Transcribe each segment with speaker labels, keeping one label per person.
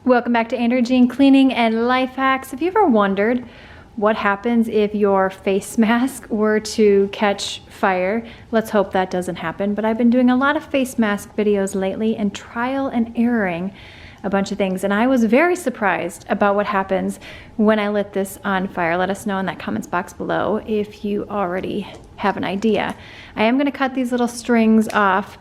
Speaker 1: Welcome back to Andrea Jean Cleaning and Life Hacks. Have you ever wondered what happens if your face mask were to catch fire? Let's hope that doesn't happen, but I've been doing a lot of face mask videos lately and trial and erroring a bunch of things, and I was very surprised about what happens when I lit this on fire. Let us know in that comments box below if you already have an idea. I am gonna cut these little strings off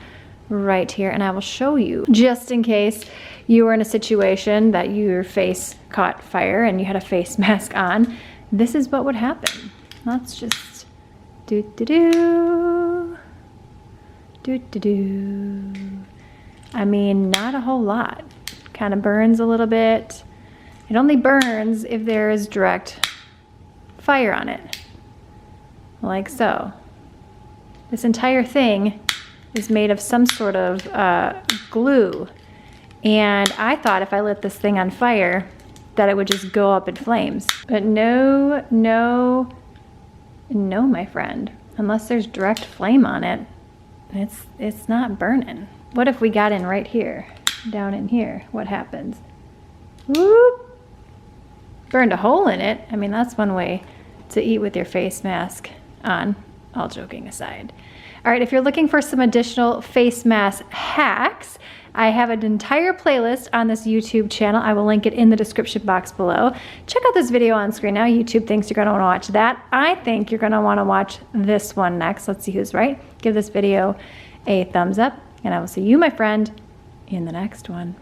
Speaker 1: right here, and I will show you, just in case you were in a situation that your face caught fire and you had a face mask on. This is what would happen. Let's just do. I mean, not a whole lot. Kind of burns a little bit. It only burns if there is direct fire on it, like so. This entire thing is made of some sort of glue, and I thought if I lit this thing on fire that it would just go up in flames, but no, my friend. Unless there's direct flame on it, it's not burning. What if we got in right here, down in here? What happens? Whoop! Burned a hole in it. I mean, that's one way to eat with your face mask on, all joking aside. All right, if you're looking for some additional face mask hacks, I have an entire playlist on this YouTube channel. I will link it in the description box below. Check out this video on screen now. YouTube thinks you're gonna wanna watch that. I think you're gonna wanna watch this one next. Let's see who's right. Give this video a thumbs up, and I will see you, my friend, in the next one.